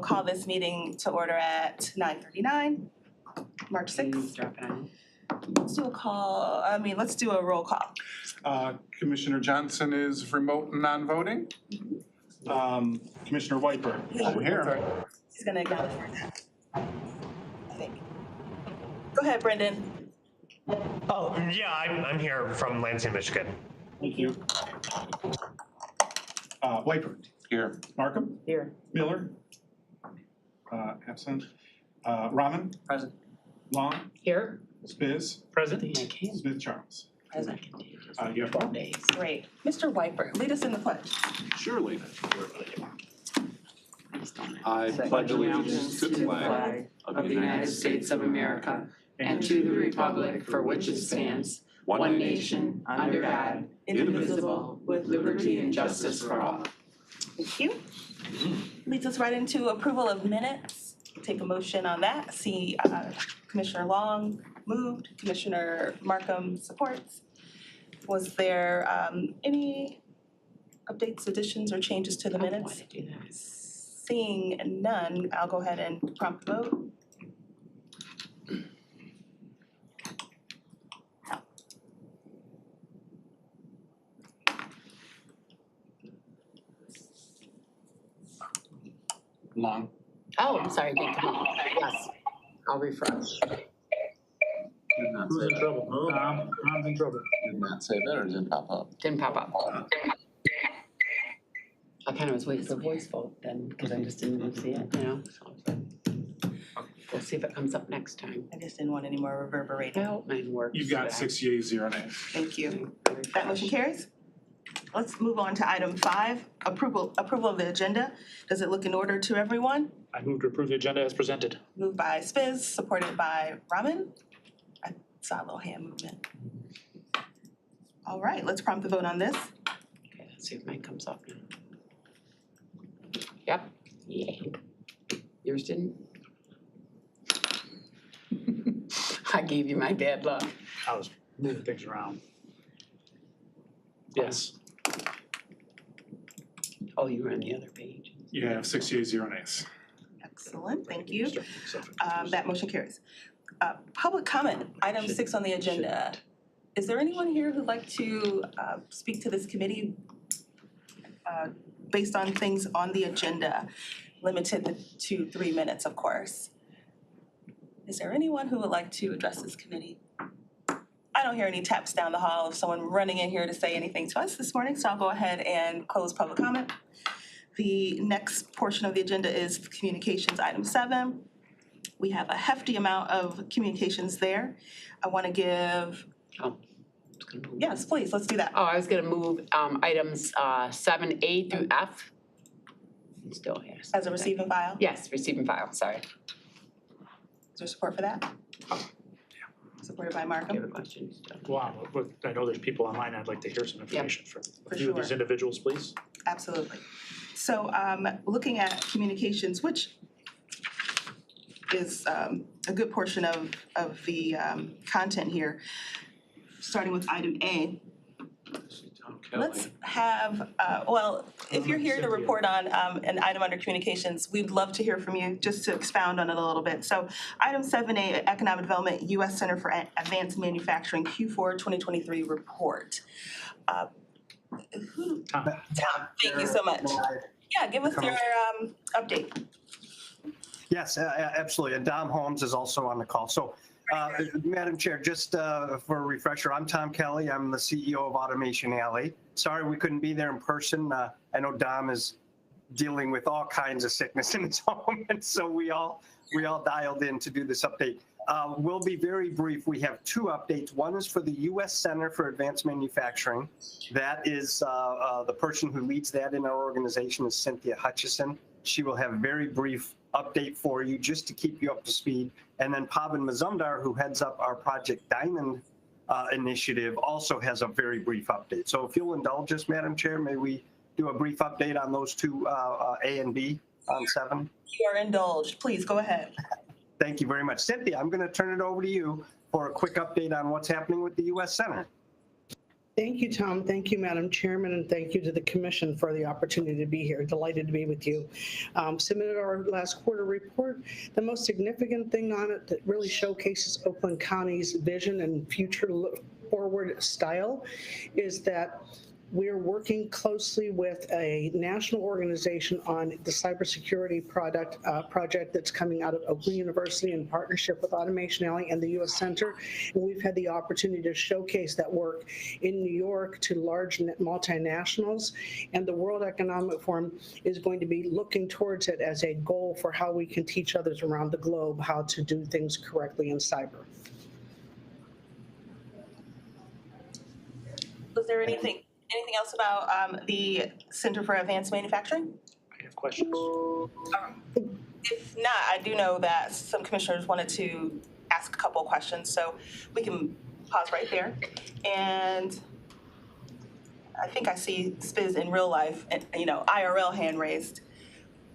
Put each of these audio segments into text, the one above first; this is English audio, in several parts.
call this meeting to order at 9:39, March 6th. Let's do a roll call. Commissioner Johnson is remote and non-voting. Commissioner Wiper. I'm here. He's gonna acknowledge for that, I think. Go ahead, Brendan. Oh, yeah, I'm here from Lansing, Michigan. Thank you. Wiper. Here. Markham. Here. Miller. Absent. Rahman. Present. Long. Here. Spiz. Present. Smith Charles. Present. You have 4 days. Great. Mr. Wiper, lead us in the pledge. Surely. I pledge allegiance to the flag of the United States of America and to the republic for which it stands, one nation, under God, indivisible, with liberty and justice for all. Thank you. Leads us right into approval of minutes. Take a motion on that. See Commissioner Long moved, Commissioner Markham supports. Was there any updates, additions, or changes to the minutes? Seeing none, I'll go ahead and prompt the vote. Long. Oh, I'm sorry, didn't come up. Yes, I'll refresh. Who's in trouble? I'm in trouble. Did not say that or didn't pop up? Didn't pop up. I kind of was waiting for voice vote then, because I just didn't see it, you know, so. We'll see if it comes up next time. I just didn't want any more reverberating. I hope mine works. You've got 6 yeas, 0 nays. Thank you. That motion carries. Let's move on to item 5, approval of the agenda. Does it look in order to everyone? I move to approve the agenda as presented. Moved by Spiz, supported by Rahman. I saw a little hand movement. All right, let's prompt the vote on this. Okay, let's see if mine comes up now. Yep, yay. Yours didn't? I gave you my bad luck. I was moving things around. Yes. Oh, you were on the other page. You have 6 yeas, 0 nays. Excellent, thank you. That motion carries. Public comment, item 6 on the agenda. Is there anyone here who'd like to speak to this committee based on things on the agenda, limited to 3 minutes, of course? Is there anyone who would like to address this committee? I don't hear any taps down the hall of someone running in here to say anything to us this morning, so I'll go ahead and close public comment. The next portion of the agenda is communications, item 7. We have a hefty amount of communications there. I want to give, yes, please, let's do that. Oh, I was gonna move items 7A through F. Still, yes. As a receive and file? Yes, receive and file, sorry. Is there support for that? Supported by Do you Markham. have a question? Wow, look, I know there's people online. I'd like to hear some information from For a few of these sure. individuals, please. Absolutely. So looking at communications, which is a good portion of the content here, starting with item A. Let's have, if you're here to report on an item under communications, we'd love to hear from you, just to expound on it a little bit. So item 7A, Economic Development, U.S. Center for Advanced Manufacturing Q4 2023 report. Tom. Tom, thank you so much. Yeah, give us your update. Yes, absolutely. And Dom Holmes is also on the call. So, Madam Chair, just for a refresher, I'm Tom Kelly. I'm the CEO of Automation Alley. Sorry we couldn't be there in person. I know Dom is dealing with all kinds of sickness in his home, and so we all dialed in to do this update. We'll be very brief. We have 2 updates. One is for the U.S. Center for Advanced Manufacturing. That is the person who leads that in our organization is Cynthia Hutchison. She will have a very brief update for you just to keep you up to speed. And then Pavan Mazumdar, who heads up our Project Diamond initiative, also has a very brief update. So if you'll indulge us, Madam Chair, may we do a brief update on those 2, A and B on 7? You are indulged. Please go ahead. Thank you very much. Cynthia, I'm going to turn it over to you for a quick update on what's happening with the U.S. Center. Thank you, Tom. Thank you, Madam Chairman, and thank you to the Commission for the opportunity to be here. Delighted to be with you. Submitted our last quarter report. The most significant thing on it that really showcases Oakland County's vision and future look forward style is that we're working closely with a national organization on the cybersecurity project that's coming out of Oakland University in partnership with Automation Alley and the U.S. Center. And we've had the opportunity to showcase that work in New York to large multinationals. And the World Economic Forum is going to be looking towards it as a goal for how we can teach others around the globe how to do things correctly in cyber. Was there anything else about the Center for Advanced Manufacturing? I have questions. If not, I do know that some commissioners wanted to ask a couple of questions, so we can pause right there. And I think I see Spiz in real life, and IRL hand raised.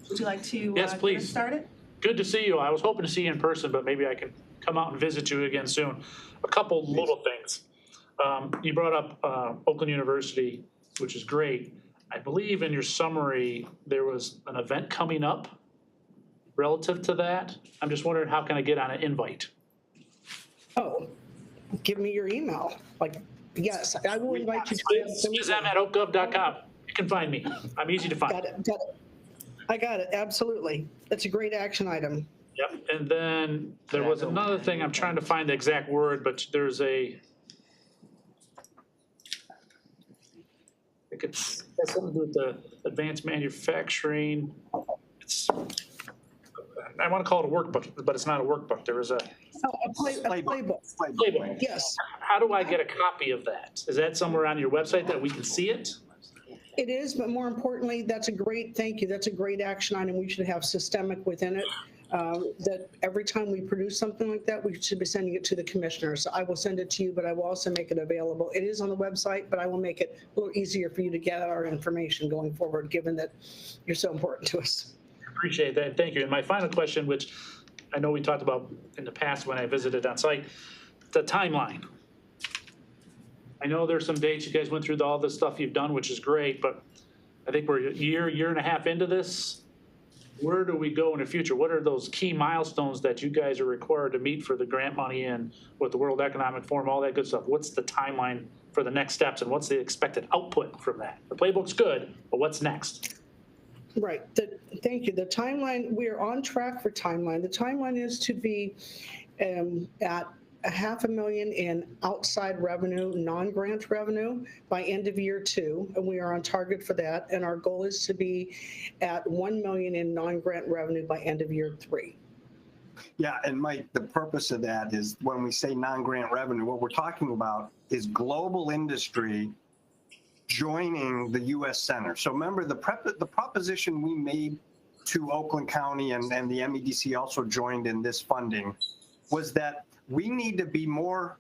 Would you like to Yes, get us please. started? Good to see you. I was hoping to see you in person, but maybe I can come out and visit you again soon. A couple little things. You brought up Oakland University, which is great. I believe in your summary, there was an event coming up relative to that. I'm just wondering, how can I get on an invite? Oh, give me your email. Yes, I will invite you to. Spizm@oakgov.com. You can find me. I'm easy to find. Got it. I got it. Absolutely. That's a great action item. Yep. And then there was another thing, I'm trying to find the exact word, but there's it has something to do with the advanced manufacturing. I want to call it a workbook, but it's not a workbook. There is a Playbook. playbook. Yes, How do I get a copy of that? Is that somewhere on your website that we can see it? it is, but more importantly, thank you. That's a great action item. We should have systemic within it. That every time we produce something like that, we should be sending it to the commissioners. So I will send it to you, but I will also make it available. It is on the website, but I will make it a little easier for you to get our information going forward, given that you're so important to us. Appreciate that. Thank you. And my final question, which I know we talked about in the past when I visited on site, the timeline. I know there's some dates, you guys went through all the stuff you've done, which is great, but I think we're a year and a half into this. Where do we go in the future? What are those key milestones that you guys are required to meet for the grant money and with the World Economic Forum, all that good stuff? What's the timeline for the next steps and what's the expected output from that? The playbook's good, but what's next? Right. Thank you. The timeline, we are on track for timeline. The timeline is to be at $500,000 in outside revenue, non-grant revenue by end of year 2, and we are on target for that. And our goal is to be at $1 million in non-grant revenue by end of year 3. Yeah, and Mike, the purpose of that is when we say non-grant revenue, what we're talking about is global industry joining the U.S. Center. So remember, the proposition we made to Oakland County and the MEDC also joined in this funding was that we need to be more,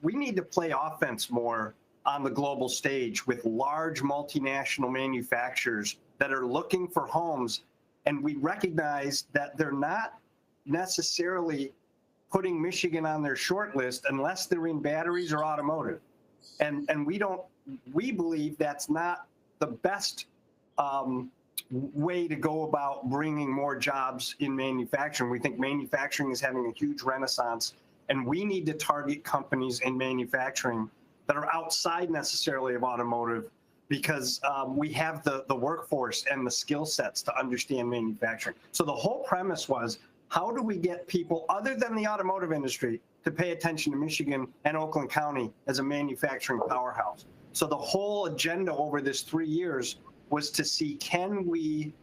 we need to play offense more on the global stage with large multinational manufacturers that are looking for homes. And we recognize that they're not necessarily putting Michigan on their short list unless they're in batteries or automotive. And we believe that's not the best way to go about bringing more jobs in manufacturing. We think manufacturing is having a huge renaissance, and we need to target companies in manufacturing that are outside necessarily of automotive because we have the workforce and the skill sets to understand manufacturing. So the whole premise was, how do we get people other than the automotive industry to pay attention to Michigan and Oakland County as a manufacturing powerhouse? So the whole agenda over this 3 years was to see, can we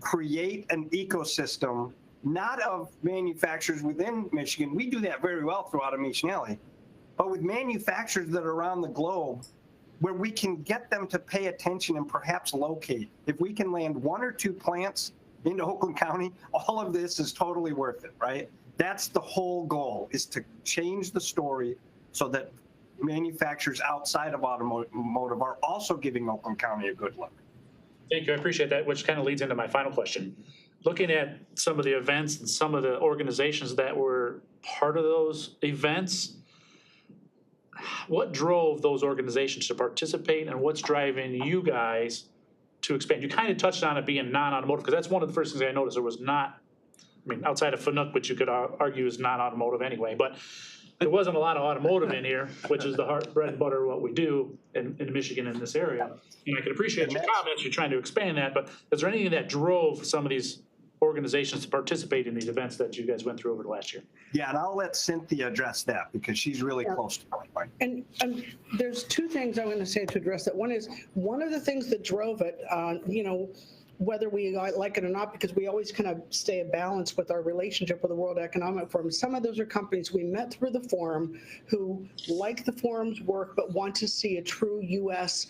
create an ecosystem, not of manufacturers within Michigan, we do that very well through Automation Alley, but with manufacturers that are around the globe where we can get them to pay attention and perhaps locate. If we can land 1 or 2 plants into Oakland County, all of this is totally worth it, right? That's the whole goal, is to change the story so that manufacturers outside of automotive are also giving Oakland County a good look. Thank you, I appreciate that, which kind of leads into my final question. Looking at some of the events and some of the organizations that were part of those events, what drove those organizations to participate and what's driving you guys to expand? You kind of touched on it being non-automotive, because that's one of the first things I noticed. There was not, I mean, outside of Fanuc, which you could argue is non-automotive anyway, but there wasn't a lot of automotive in here, which is the heart, bread and butter of what we do in Michigan in this area. And I can appreciate your comments, you're trying to expand that, but is there anything that drove some of these organizations to participate in these events that you guys went through over the last year? Yeah, and I'll let Cynthia address that because she's really close to it. And there's two things I want to say to address that. One is, one of the things that drove it, whether we like it or not, because we always kind of stay in balance with our relationship with the World Economic Forum. Some of those are companies we met through the forum who like the forum's work, but want to see a true U.S.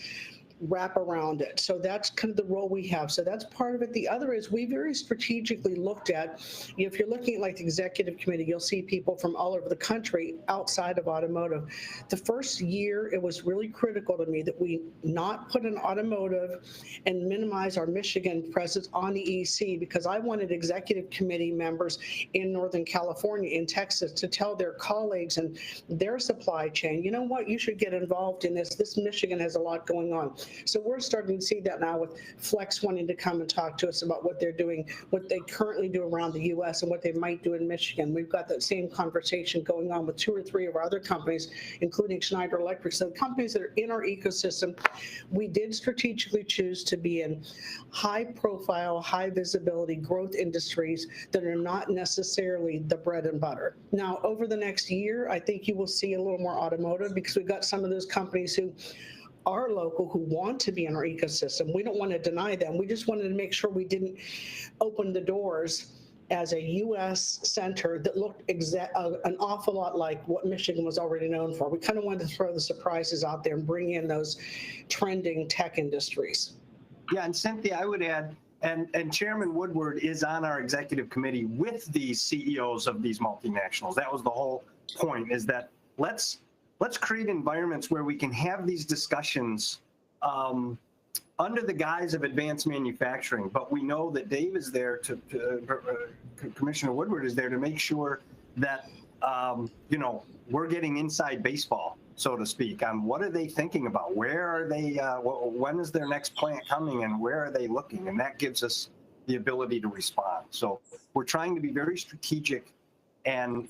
wrap around it. So that's kind of the role we have. So that's part of it. The other is we very strategically looked at, if you're looking at like the executive committee, you'll see people from all over the country outside of automotive. The first year, it was really critical to me that we not put an automotive and minimize our Michigan presence on the EC, because I wanted executive committee members in Northern California, in Texas, to tell their colleagues and their supply chain, you know what, you should get involved in this. This Michigan has a lot going on. So we're starting to see that now with Flex wanting to come and talk to us about what they're doing, what they currently do around the U.S. and what they might do in Michigan. We've got that same conversation going on with 2 or 3 of our other companies, including Schneider Electric. So the companies that are in our ecosystem, we did strategically choose to be in high profile, high visibility growth industries that are not necessarily the bread and butter. Now, over the next year, I think you will see a little more automotive, because we've got some of those companies who are local, who want to be in our ecosystem. We don't want to deny them. We just wanted to make sure we didn't open the doors as a U.S. center that looked an awful lot like what Michigan was already known for. We kind of wanted to throw the surprises out there and bring in those trending tech industries. Yeah, and Cynthia, I would add, and Chairman Woodward is on our executive committee with these CEOs of these multinationals. That was the whole point, is that let's create environments where we can have these discussions under the guise of advanced manufacturing. But we know that Dave is there Commissioner Woodward is there to make sure that, we're getting inside baseball, so to speak, on what are they thinking about? Where are they, when is their next plant coming and where are they looking? And that gives us the ability to respond. So we're trying to be very strategic and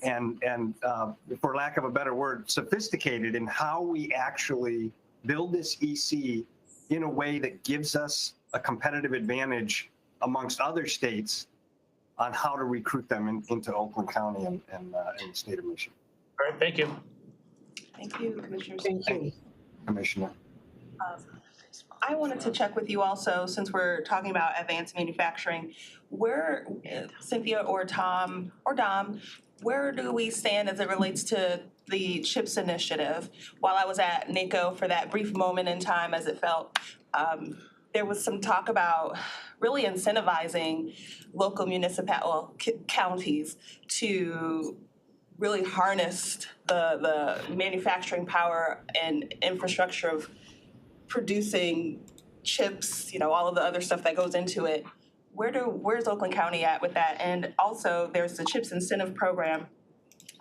for lack of a better word, sophisticated in how we actually build this EC in a way that gives us a competitive advantage amongst other states on how to recruit them into Oakland County and the state of Michigan. All right, thank you. Thank you, Commissioner. Thank you. Commissioner. I wanted to check with you also, since we're talking about advanced manufacturing, where, Cynthia or Tom or Dom, where do we stand as it relates to the CHIPS initiative? While I was at NACO for that brief moment in time, as it felt, there was some talk about really incentivizing local counties to really harness the manufacturing power and infrastructure of producing chips, all of the other stuff that goes into it. Where's Oakland County at with that? And also, there's the CHIPS incentive program.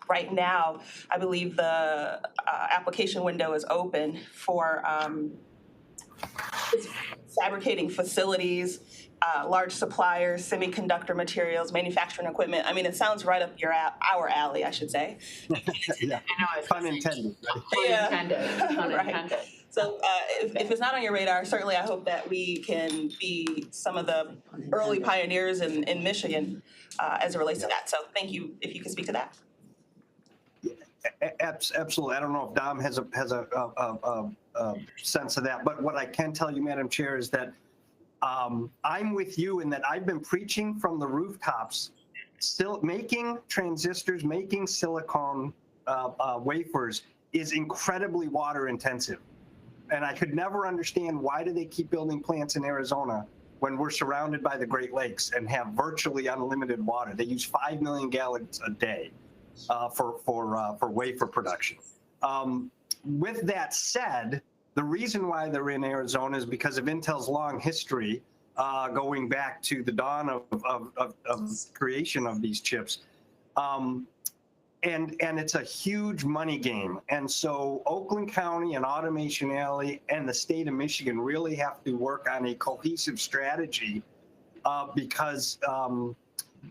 Right now, I believe the application window is open for fabricating facilities, large suppliers, semiconductor materials, manufacturing equipment. I mean, it sounds right up our alley, I should say. Yeah, pun intended. Yeah. Pun Right. intended. So if it's not on your radar, certainly I hope that we can be some of the early pioneers in Michigan as it relates to that. So thank you, if you could speak to that. Absolutely. I don't know if Dom has a sense of that, but what I can tell you, Madam Chair, is that I'm with you in that I've been preaching from the rooftops, still making transistors, making silicon wafers is incredibly water intensive. And I could never understand, why do they keep building plants in Arizona when we're surrounded by the Great Lakes and have virtually unlimited water? They use 5 million gallons a day for wafer production. With that said, the reason why they're in Arizona is because of Intel's long history going back to the dawn of creation of these chips. And it's a huge money game. And so Oakland County and Automation Alley and the state of Michigan really have to work on a cohesive strategy because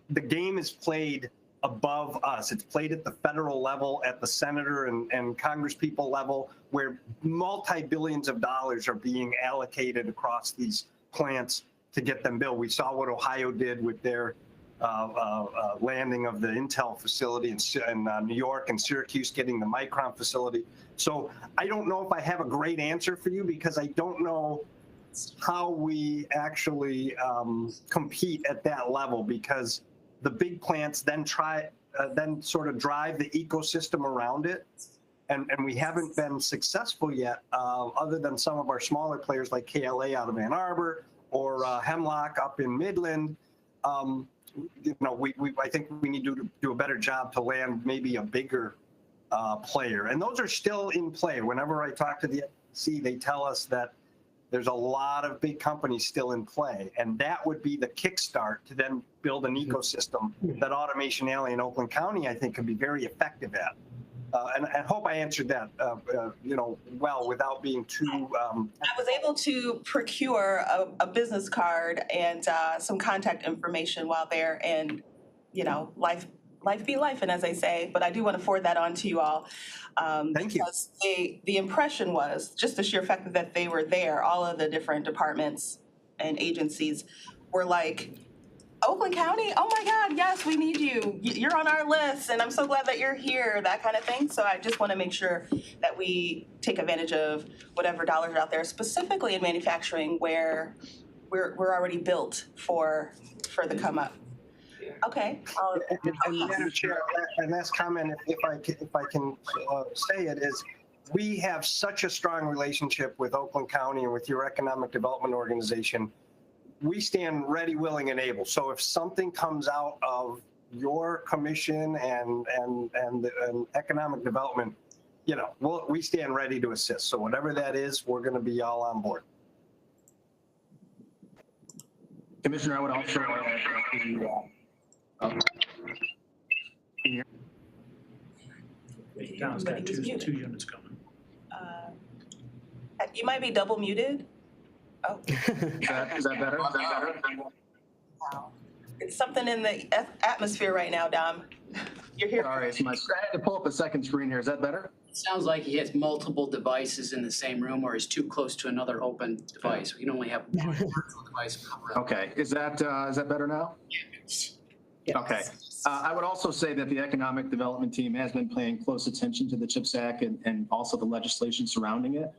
the game is played above us. It's played at the federal level, at the senator and congresspeople level, where multi-billions of dollars are being allocated across these plants to get them built. We saw what Ohio did with their landing of the Intel facility in New York, and Syracuse getting the Micron facility. So I don't know if I have a great answer for you, because I don't know how we actually compete at that level, because the big plants then sort of drive the ecosystem around it. And we haven't been successful yet, other than some of our smaller players like KLA out of Ann Arbor or Hemlock up in Midland. You know, I think we need to do a better job to land maybe a bigger player. And those are still in play. Whenever I talk to the FCC, they tell us that there's a lot of big companies still in play. And that would be the kickstart to then build an ecosystem that Automation Alley in Oakland County, I think, could be very effective at. And I hope I answered that, you know, well, without being too. I was able to procure a business card and some contact information while there, and, you know, life be life, and as I say, but I do want to forward that on to you all. Thank you. Because the impression was just the sheer fact that they were there, all of the different departments and agencies were like, Oakland County, oh my God, yes, we need you. You're on our list, and I'm so glad that you're here, that kind of thing. So I just want to make sure that we take advantage of whatever dollars are out there, specifically in manufacturing, where we're already built for the come up. Okay. And Madam Chair, and last comment, if I can say it, is we have such a strong relationship with Oakland County and with your economic development organization. We stand ready, willing, and able. So if something comes out of your commission and economic development, you know, we stand ready to assist. So whatever that is, we're going to be all on board. Commissioner, I would also Don's got two units coming. You might be double muted. Oh, is that better? Is that better? wow. It's something in the atmosphere right now, Dom. You're here. All right, so I had to pull up a second screen here. Is that better? Sounds like he has multiple devices in the same room, or is too close to another open device. We can only have one virtual device per room. Okay, is that better now? Yes. Okay. I would also say that the economic development team has been paying close attention to the CHIPS Act and also the legislation surrounding it.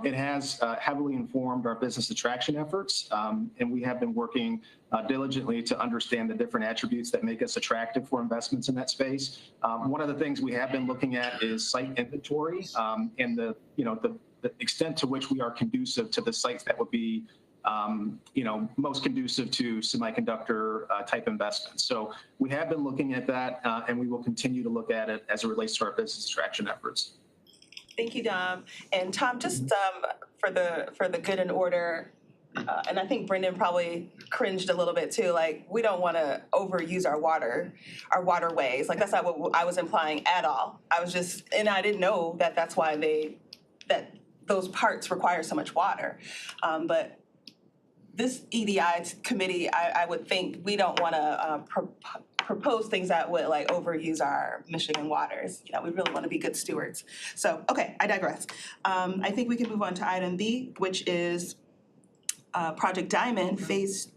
It has heavily informed our business attraction efforts, and we have been working diligently to understand the different attributes that make us attractive for investments in that space. One of the things we have been looking at is site inventory and the extent to which we are conducive to the sites that would be most conducive to semiconductor type investments. So we have been looking at that, and we will continue to look at it as it relates to our business attraction efforts. Thank you, Dom. And Tom, just for the good and order, and I think Brendan probably cringed a little bit too, like, we don't want to overuse our waterways. Like, that's not what I was implying at all. I was just, and I didn't know that that's why that those parts require so much water. But this EDI committee, I would think we don't want to propose things that would like overuse our Michigan waters. You know, we really want to be good stewards. So, okay, I digress. I think we can move on to item B, which is Project Diamond Phase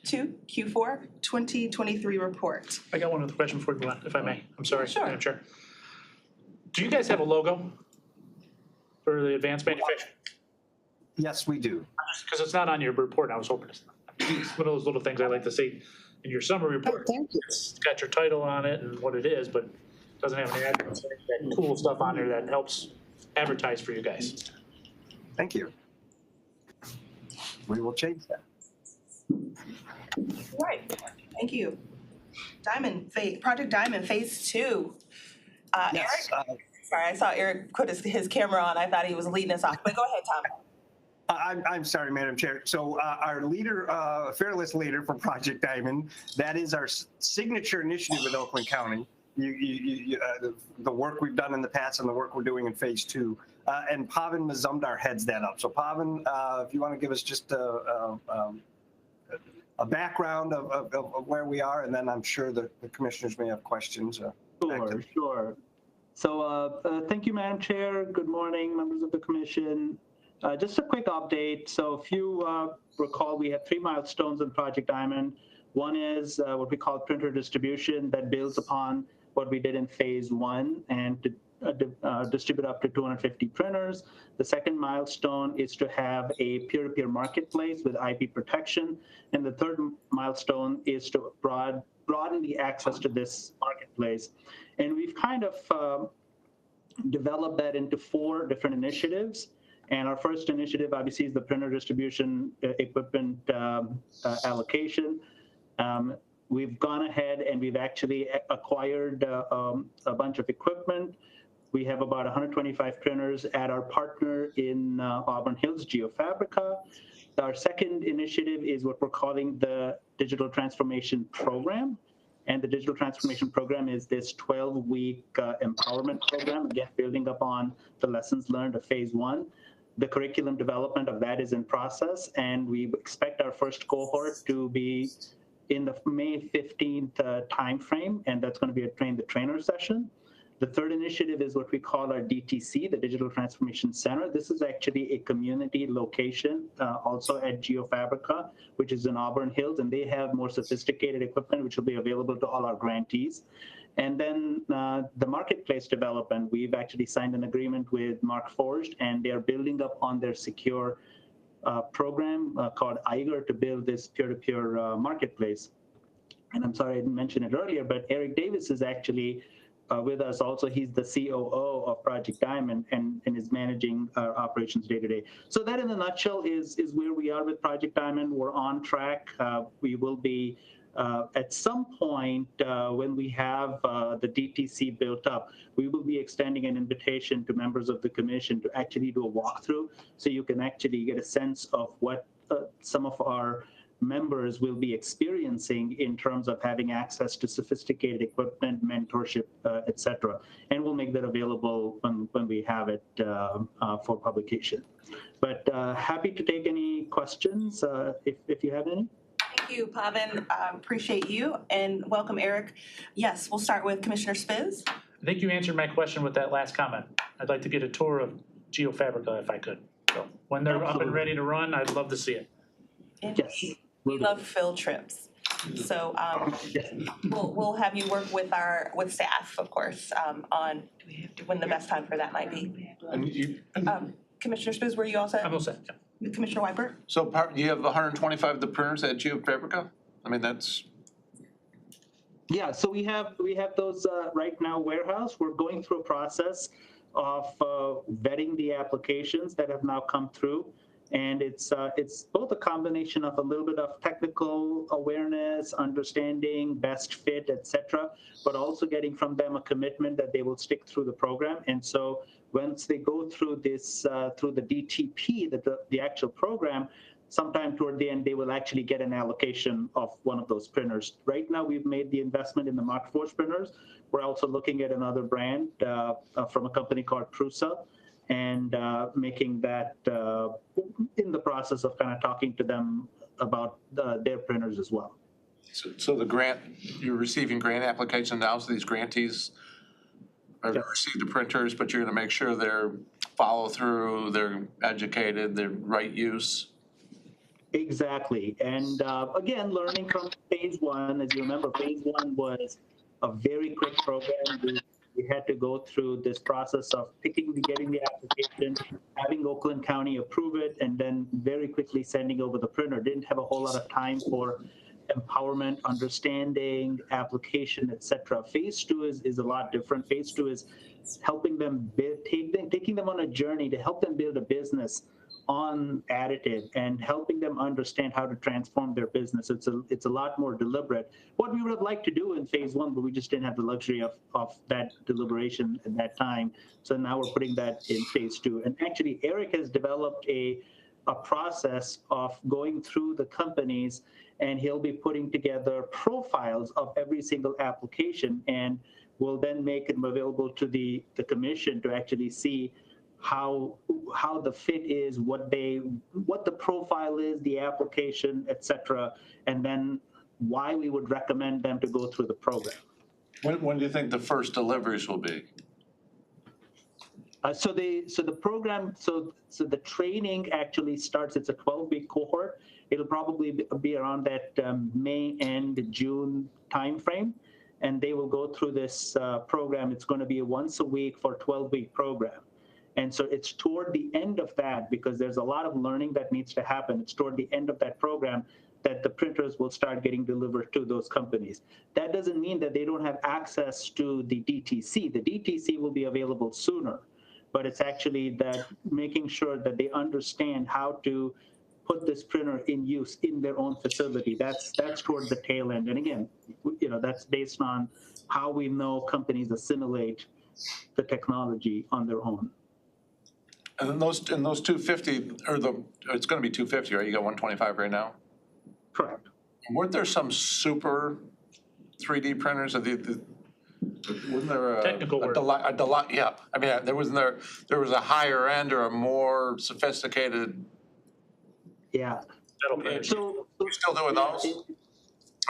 2, Q4 2023 report. I got one other question for you, Glenn, if I may. I'm sorry, Sure. Madam Chair. Do you guys have a logo for the advanced manufacturing? Yes, we do. Because it's not on your report. I was hoping it's one of those little things I like to see in your summary report. Thank you. It's got your title on it and what it is, but it doesn't have any address, that cool stuff on there that helps advertise for you guys. Thank you. We will change that. Right, thank you. Project Diamond Phase 2. Yes. Eric? Sorry, I saw Eric put his camera on. I thought he was leading us off, but go ahead, Tom. I'm sorry, Madam Chair. So our leader, fearless leader for Project Diamond, that is our signature initiative with Oakland County. the work we've done in the past and the work we're doing in phase 2. And Pavan Mazumdar heads that up. So Pavan, if you want to give us just a background of where we are, and then I'm sure the commissioners may have questions. Sure. So thank you, Madam Chair. Good morning, members of the commission. Just a quick update. So if you recall, we had 3 milestones in Project Diamond. One is what we call printer distribution that builds upon what we did in phase 1 and to distribute up to 250 printers. The second milestone is to have a peer-to-peer marketplace with IP protection. And the third milestone is to broaden the access to this marketplace. And we've kind of developed that into 4 different initiatives. And our first initiative, obviously, is the printer distribution equipment allocation. We've gone ahead and we've actually acquired a bunch of equipment. We have about 125 printers at our partner in Auburn Hills, GeoFabrica. Our second initiative is what we're calling the Digital Transformation Program. And the Digital Transformation Program is this 12-week empowerment program, again, building upon the lessons learned of phase 1. The curriculum development of that is in process, and we expect our first cohort to be in the May 15th timeframe, and that's going to be a train the trainer session. The third initiative is what we call our DTC, the Digital Transformation Center. This is actually a community location also at GeoFabrica, which is in Auburn Hills, and they have more sophisticated equipment which will be available to all our grantees. And then the marketplace development, we've actually signed an agreement with Markforged, and they're building up on their secure program called Eiger to build this peer-to-peer marketplace. And I'm sorry I didn't mention it earlier, but Eric Davis is actually with us also. He's the COO of Project Diamond and is managing our operations day to day. So that in a nutshell is where we are with Project Diamond. We're on track. We will be at some point when we have the DTC built up, we will be extending an invitation to members of the commission to actually do a walkthrough so you can actually get a sense of what some of our members will be experiencing in terms of having access to sophisticated equipment, mentorship, et cetera. And we'll make that available when we have it for publication. But happy to take any questions if you have any. Thank you, Pavan. Appreciate you, and welcome, Eric. Yes, we'll start with Commissioner Spiz. I think you answered my question with that last comment. I'd like to get a tour of GeoFabrica if I could. So when they're up and ready to run, I'd love to see it. Yes. We love field trips. So we'll have you work with staff, of course, on when the best time for that might be. And you, Commissioner Spiz, were you all set? I'm all set, yeah. Commissioner Weipert? so you have 125 of the printers at GeoFabrica? I mean, that's, Yeah, so we have those right now warehouse. We're going through a process of vetting the applications that have now come through. And it's both a combination of a little bit of technical awareness, understanding, best fit, et cetera, but also getting from them a commitment that they will stick through the program. And so once they go through this, through the DTP, the actual program, sometime toward the end, they will actually get an allocation of one of those printers. Right now, we've made the investment in the Markforged printers. We're also looking at another brand from a company called Prusa, and making that in the process of kind of talking to them about their printers as well. so the grant, you're receiving grant applications now, so these grantees are going to receive the printers, but you're going to make sure they're follow through, they're educated, they're right use. Exactly. And again, learning from phase 1, as you remember, phase 1 was a very quick program. We had to go through this process of getting the application, having Oakland County approve it, and then very quickly sending over the printer. Didn't have a whole lot of time for empowerment, understanding, application, et cetera. Phase 2 is a lot different. Phase 2 is helping them taking them on a journey to help them build a business on additive and helping them understand how to transform their business. It's a lot more deliberate. What we would have liked to do in phase 1, but we just didn't have the luxury of that deliberation at that time. So now we're putting that in phase 2. And actually, Eric has developed a process of going through the companies and he'll be putting together profiles of every single application, and will then make it available to the commission to actually see how the fit is, what the profile is, the application, et cetera, and then why we would recommend them to go through the program. When do you think the first deliveries will be? So the program, so the training actually starts. It's a 12-week cohort. It'll probably be around that May and June timeframe, and they will go through this program. It's going to be a once a week for 12-week program. And so it's toward the end of that, because there's a lot of learning that needs to happen. It's toward the end of that program that the printers will start getting delivered to those companies. That doesn't mean that they don't have access to the DTC. The DTC will be available sooner, but it's actually that making sure that they understand how to put this printer in use in their own facility. That's toward the tail end. And again, that's based on how we know companies assimilate the technology on their own. And in those 250, it's going to be 250, right? You got 125 right now? Correct. Weren't there some super 3D printers? Wasn't there Technical work. Yeah, I mean, there was a higher end or a more sophisticated. Yeah. That'll print. So We're still doing those?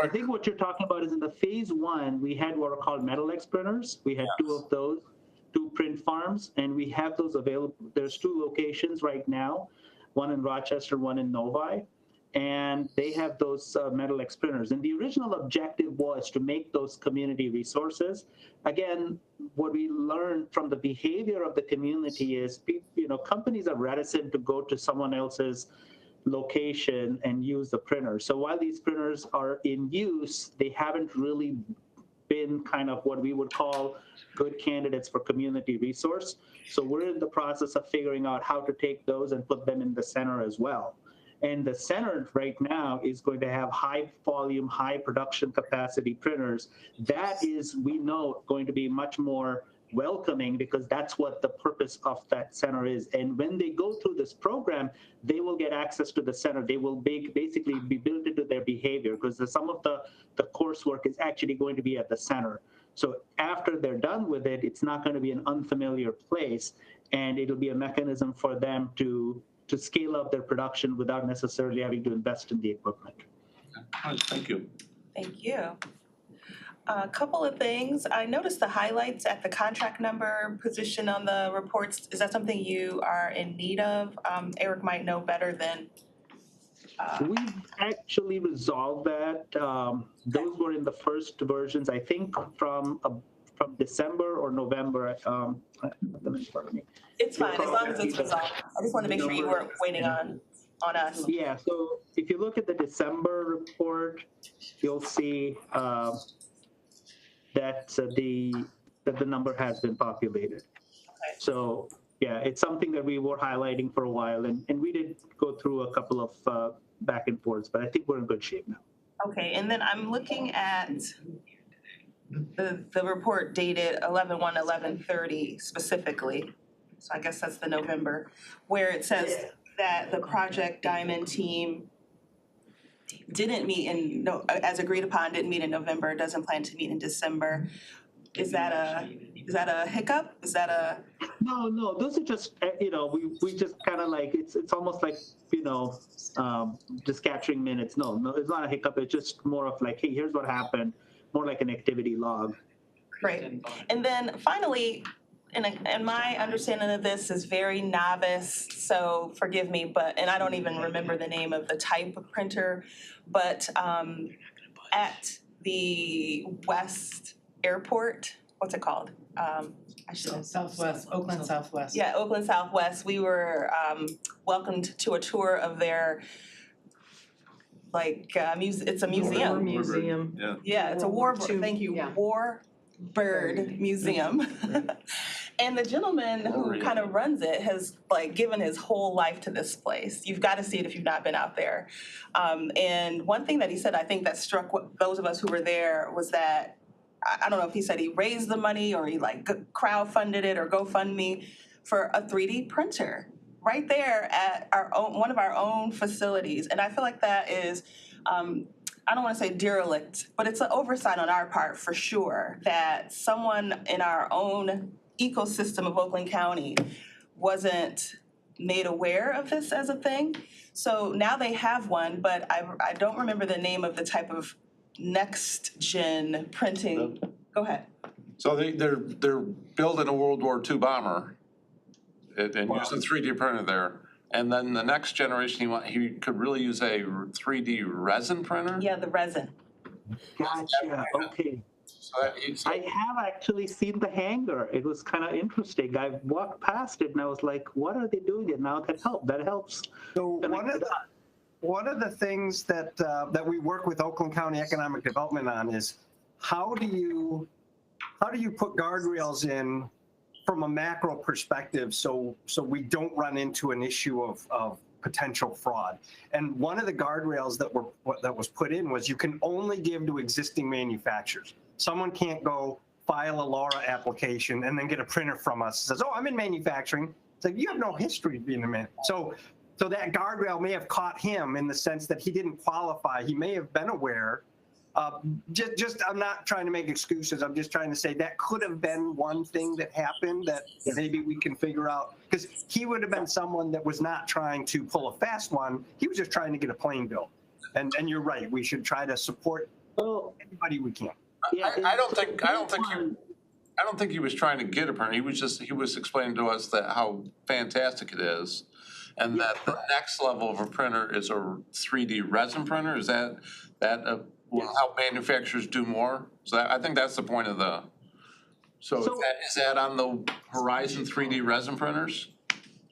I think what you're talking about is in the phase one, we had what are called Metalex printers. We had two of those, 2 print farms, and we have those available. There's 2 locations right now, one in Rochester, one in Novi, and they have those Metalex printers. And the original objective was to make those community resources. Again, what we learned from the behavior of the community is, companies are reticent to go to someone else's location and use the printer. So while these printers are in use, they haven't really been kind of what we would call good candidates for community resource. So we're in the process of figuring out how to take those and put them in the center as well. And the center right now is going to have high volume, high production capacity printers. That is, we know, going to be much more welcoming, because that's what the purpose of that center is. And when they go through this program, they will get access to the center. They will basically be built into their behavior, because some of the coursework is actually going to be at the center. So after they're done with it, it's not going to be an unfamiliar place, and it'll be a mechanism for them to scale up their production without necessarily having to invest in the equipment. Thank you. Thank you. A couple of things. I noticed the highlights at the contract number position on the reports. Is that something you are in need of? Eric might know better than. We've actually resolved that. Those were in the first versions, I think, from December or November. It's fine, as long as it's resolved. I just want to make sure you weren't waiting on us. Yeah, so if you look at the December report, you'll see that the number has been populated. Okay. So yeah, it's something that we were highlighting for a while, and we did go through a couple of back and forths, but I think we're in good shape now. Okay, and then I'm looking at the report dated 11/1/11/30 specifically. So I guess that's the November, where it says that the Project Diamond team didn't meet as agreed upon, didn't meet in November, doesn't plan to meet in December. Is that a hiccup? Is that a? No, those are just, we just kind of like, it's almost like, just capturing minutes. No, it's not a hiccup. It's just more of like, hey, here's what happened, more like an activity log. Great. And then finally, and my understanding of this is very novice, so forgive me, and I don't even remember the name of the type of printer, but at the West Airport, what's it called? Southwest, Oakland Southwest. Yeah, Oakland Southwest. We were welcomed to a tour of their, it's a museum. War museum. Yeah. Yeah, it's a thank you, Yeah. Warbird Museum. And the gentleman who kind of runs it has given his whole life to this place. You've got to see it if you've not been out there. And one thing that he said, I think that struck those of us who were there, was that, I don't know if he said he raised the money or he crowdfunded it or GoFundMe for a 3D printer right there at one of our own facilities. And I feel like that is I don't want to say derelict, but it's an oversight on our part for sure that someone in our own ecosystem of Oakland County wasn't made aware of this as a thing. So now they have one, but I don't remember the name of the type of next gen printing. Go ahead. So they're building a World War II bomber and using 3D printer there. And then the next generation, he could really use a 3D resin printer? Yeah, the resin. Gotcha, okay. So I have actually seen the hangar. It was kind of interesting. I walked past it and I was like, what are they doing it now? That helps. So one of the things that we work with Oakland County Economic Development on is how do you put guardrails in from a macro perspective so we don't run into an issue of potential fraud. And one of the guardrails that was put in was you can only give to existing manufacturers. Someone can't go file a LARA application and then get a printer from us that says, oh, I'm in manufacturing. It's like, you have no history of being a man. So that guardrail may have caught him in the sense that he didn't qualify. He may have been aware. Just I'm not trying to make excuses. I'm just trying to say that could have been one thing that happened that maybe we can figure out. Because he would have been someone that was not trying to pull a fast one. He was just trying to get a plane built. And you're right. We should try to support anybody we can. Yeah, I don't think he was trying to get a printer. He was explaining to us that how fantastic it is, and that the next level of a printer is a 3D resin printer. Is that will help manufacturers do more? So I think that's the point of the. So is that on the horizon, 3D resin printers?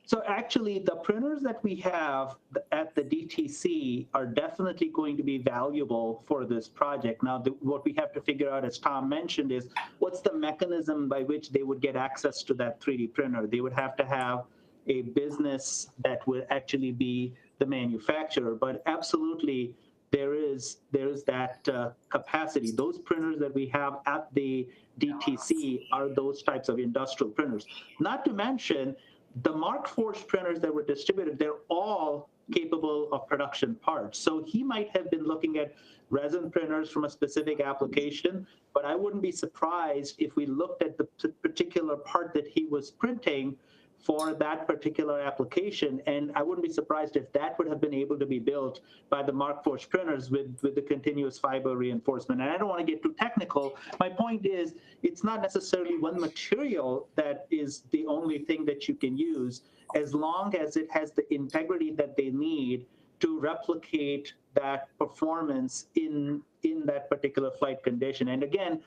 So actually, the printers that we have at the DTC are definitely going to be valuable for this project. Now, what we have to figure out, as Tom mentioned, is what's the mechanism by which they would get access to that 3D printer? They would have to have a business that would actually be the manufacturer, but absolutely, there is that capacity. Those printers that we have at the DTC are those types of industrial printers. Not to mention, the Markforged printers that were distributed, they're all capable of production parts. So he might have been looking at resin printers from a specific application, but I wouldn't be surprised if we looked at the particular part that he was printing for that particular application. And I wouldn't be surprised if that would have been able to be built by the Markforged printers with the continuous fiber reinforcement. And I don't want to get too technical. My point is, it's not necessarily one material that is the only thing that you can use, as long as it has the integrity that they need to replicate that performance in that particular flight condition. And again,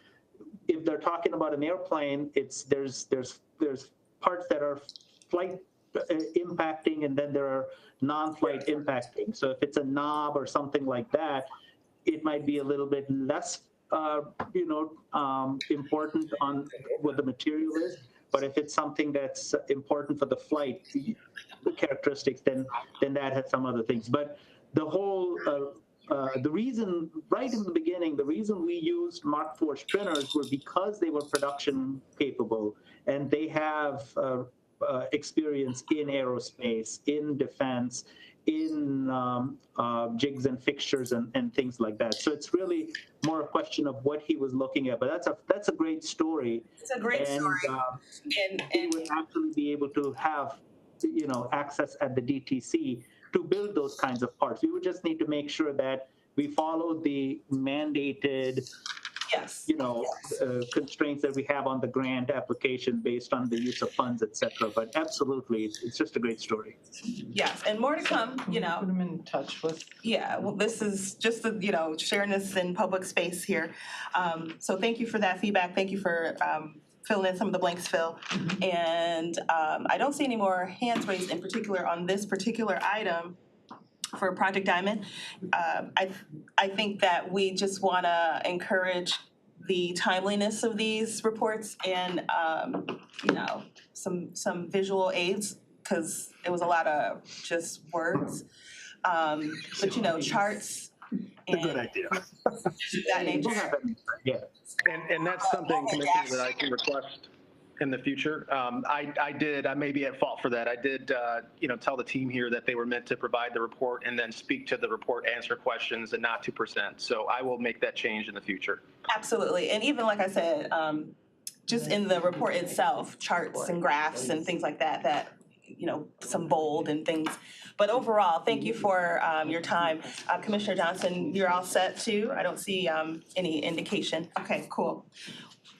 if they're talking about an airplane, there's parts that are flight impacting, and then there are non-flight impacting. So if it's a knob or something like that, it might be a little bit less, important on what the material is. But if it's something that's important for the flight characteristics, then that has some other things. But the whole the reason, right in the beginning, the reason we used Markforged printers were because they were production capable, and they have experience in aerospace, in defense, in jigs and fixtures and things like that. So it's really more a question of what he was looking at. But that's a great story. It's a great story. He would actually be able to have access at the DTC to build those kinds of parts. We would just need to make sure that we follow the mandated constraints that we have on the grant application based on the use of funds, et cetera. But absolutely, it's just a great story. Yes, and more to come, Put them in touch with. Yeah, well, this is just, sharing this in public space here. So thank you for that feedback. Thank you for filling in some of the blanks, Phil. And I don't see any more hands raised in particular on this particular item for Project Diamond. I think that we just want to encourage the timeliness of these reports and some visual aids, because it was a lot of just words. But charts and A good idea. that nature. Yeah. And that's something, Commissioner, that I can request in the future. I may be at fault for that. I did, tell the team here that they were meant to provide the report and then speak to the report, answer questions, and not to present. So I will make that change in the future. Absolutely. And even like I said, just in the report itself, charts and graphs and things like that, some bold and things. But overall, thank you for your time. Commissioner Johnson, you're all set too? I don't see any indication. Okay, cool.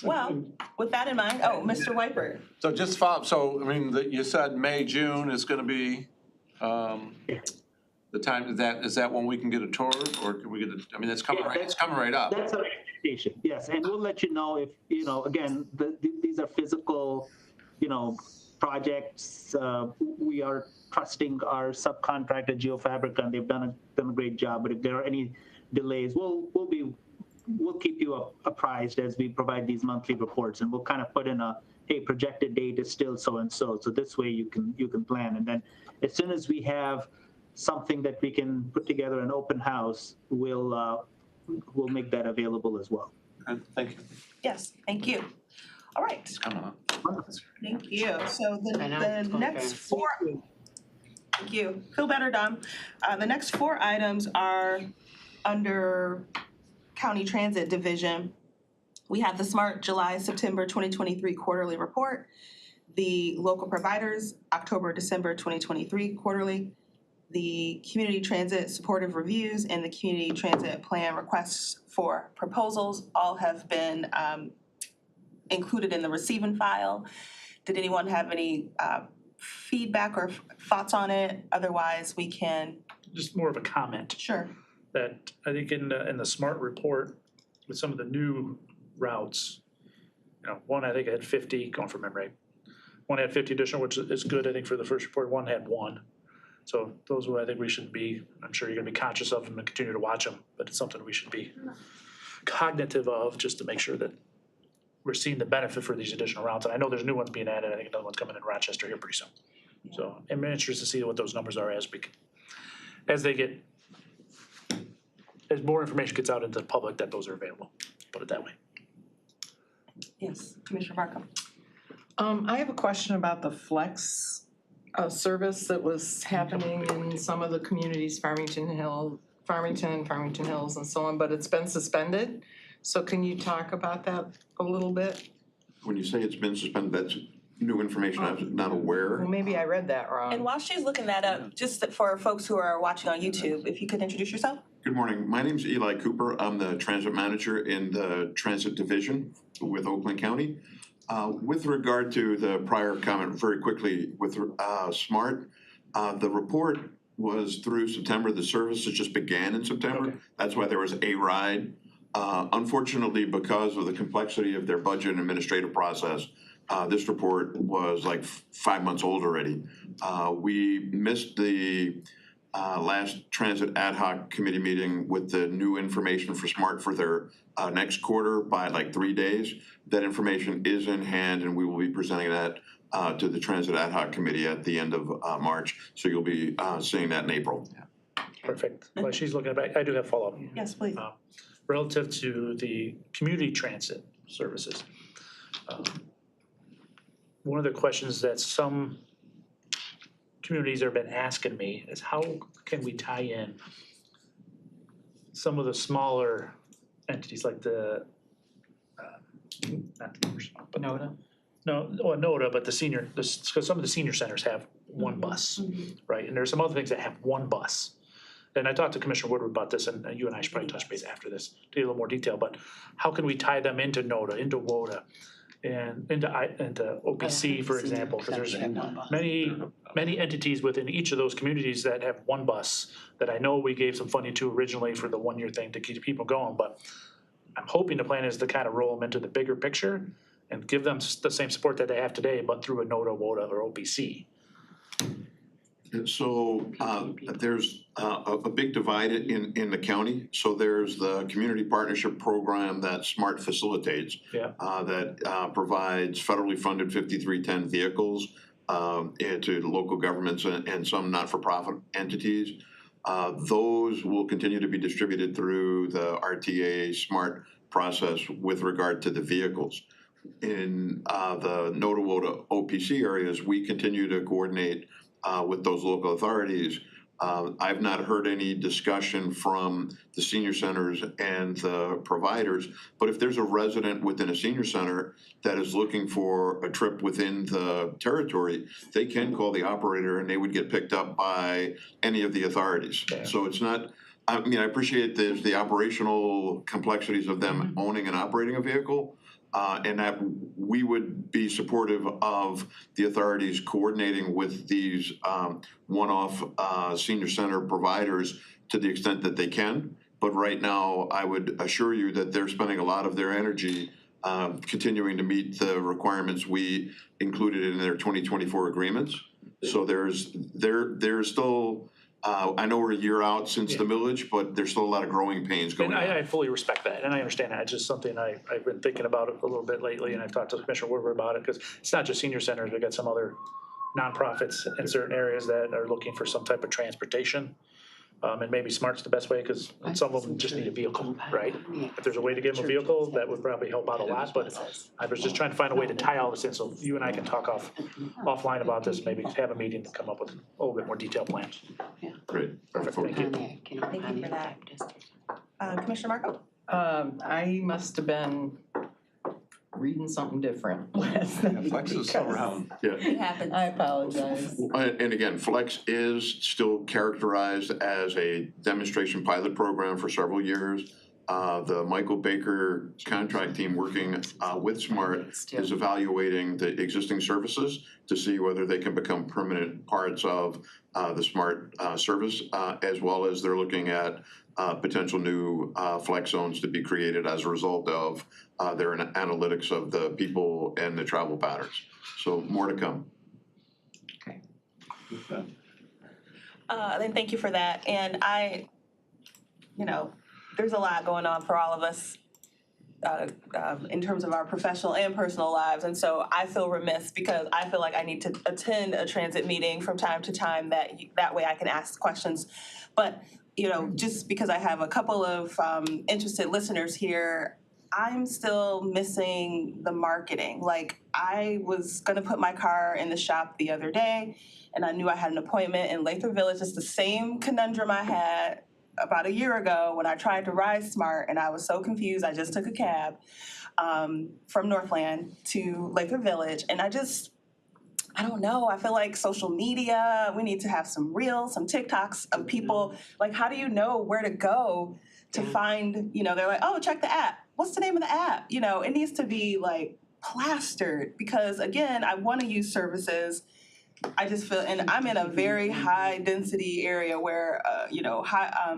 Well, with that in mind, Mr. Wypert. So just to follow up, so, I mean, you said May, June is gonna be, the time, is that when we can get a tour, or can we get I mean, it's coming right up. That's our expectation, yes, and we'll let you know if, again, these are physical, projects. We are trusting our subcontractor, GeoFabrica, and they've done a great job, but if there are any delays, we'll keep you apprised as we provide these monthly reports, and we'll kind of put in hey, projected date is still so-and-so, so this way you can plan, and then as soon as we have something that we can put together an open house, we'll make that available as well. Okay, thank you. Yes, thank you. All right, It's coming up. thank you. So the next fast. four, thank you. Feel better, Dom. The next 4 items are under County Transit Division. We have the SMART July-September 2023 quarterly report, the local providers October-December 2023 quarterly, the community transit supportive reviews, and the community transit plan requests for proposals all have been included in the receiving file. Did anyone have any feedback or thoughts on it? Otherwise, we can. Just more of a comment. Sure. That I think in the SMART report with some of the new routes, one I think had 50, going from memory. One had 50 additional, which is good, I think, for the first report. One had 1. So those are what I think we should be, I'm sure you're gonna be conscious of them and continue to watch them, but it's something we should be cognitive of just to make sure that we're seeing the benefit for these additional routes. And I know there's new ones being added. I think another one's coming in Rochester here pretty soon. So I'm interested to see what those numbers are as more information gets out into the public, that those are available, put it that way. Yes, Commissioner Markham. I have a question about the flex service that was happening in some of the communities, Farmington Hills, and so on, but it's been suspended. So can you talk about that a little bit? When you say it's been suspended, that's new information. I'm not aware. Well, maybe I read that wrong. And while she's looking that up, just for folks who are watching on YouTube, if you could introduce yourself. Good morning. My name's Eli Cooper. I'm the transit manager in the transit division with Oakland County. With regard to the prior comment, very quickly, with SMART, the report was through September. The services just began in September. Okay. That's why there was a ride. Unfortunately, because of the complexity of their budget and administrative process, this report was like 5 months old already. We missed the last transit ad hoc committee meeting with the new information for SMART for their next quarter by like 3 days. That information is in hand, and we will be presenting that to the transit ad hoc committee at the end of March. So you'll be seeing that in April. Perfect. While she's looking back, I do have follow-up. Yes, please. Relative to the community transit services. One of the questions that some communities have been asking me is how can we tie in some of the smaller entities like the, not the but NOTA? NOTA, but because some of the senior centers have one bus, right? And there's some other things that have one bus. And I talked to Commissioner Woodward about this, and you and I should probably touch base after this to get a little more detail, but how can we tie them into NOTA, into WOTA, and into OPC, for example, because there's many entities within each of those communities that have one bus that I know we gave some funding to originally for the one-year thing to keep people going, but I'm hoping the plan is to kind of roll them into the bigger picture and give them the same support that they have today, but through a NOTA, WOTA, or OPC. So there's a big divide in the county. So there's the community partnership program that SMART facilitates, that provides federally funded 5310 vehicles to local governments and some not-for-profit entities. Those will continue to be distributed through the RTA SMART process with regard to the vehicles. in the Notawoda OPC areas, we continue to coordinate with those local authorities. I've not heard any discussion from the senior centers and the providers, but if there's a resident within a senior center that is looking for a trip within the territory, they can call the operator and they would get picked up by any of the authorities. So it's not, I mean, I appreciate the operational complexities of them owning and operating a vehicle. And that we would be supportive of the authorities coordinating with these one-off senior center providers to the extent that they can. But right now, I would assure you that they're spending a lot of their energy continuing to meet the requirements we included in their 2024 agreements. So there's still, I know we're a year out since the millage, but there's still a lot of growing pains going And on. I fully respect that, and I understand that. It's just something I've been thinking about it a little bit lately, and I've talked to Commissioner Woodward about it, because it's not just senior centers, we've got some other nonprofits in certain areas that are looking for some type of transportation. And maybe SMART's the best way, because some of them just need a vehicle, right? If there's a way to give them a vehicle, that would probably help out a lot, but I was just trying to find a way to tie all this in, so you and I can talk offline about this, maybe have a meeting to come up with a little bit more detailed plans. Great. Perfect, thank you. Thank you for that. Commissioner Marco? I must have been reading something different last night. Flex is still around. Yeah. It happens. I apologize. And again, Flex is still characterized as a demonstration pilot program for several years. The Michael Baker contract team working with SMART is evaluating the existing services to see whether they can become permanent parts of the SMART service, as well as they're looking at potential new flex zones to be created as a result of their analytics of the people and the travel patterns. So more to come. Then thank you for that. And there's a lot going on for all of us in terms of our professional and personal lives. And so I feel remiss because I feel like I need to attend a transit meeting from time to time that way I can ask questions. But, just because I have a couple of interested listeners here, I'm still missing the marketing. Like, I was gonna put my car in the shop the other day and I knew I had an appointment in Lathrop Village. It's the same conundrum I had about a year ago when I tried to ride SMART and I was so confused. I just took a cab from Northland to Lathrop Village, and I don't know. I feel like social media, we need to have some reels, some TikToks of people. Like, how do you know where to go to find, they're like, oh, check the app. What's the name of the app? It needs to be like plastered because, again, I want to use services. I just feel, and I'm in a very high density area where, high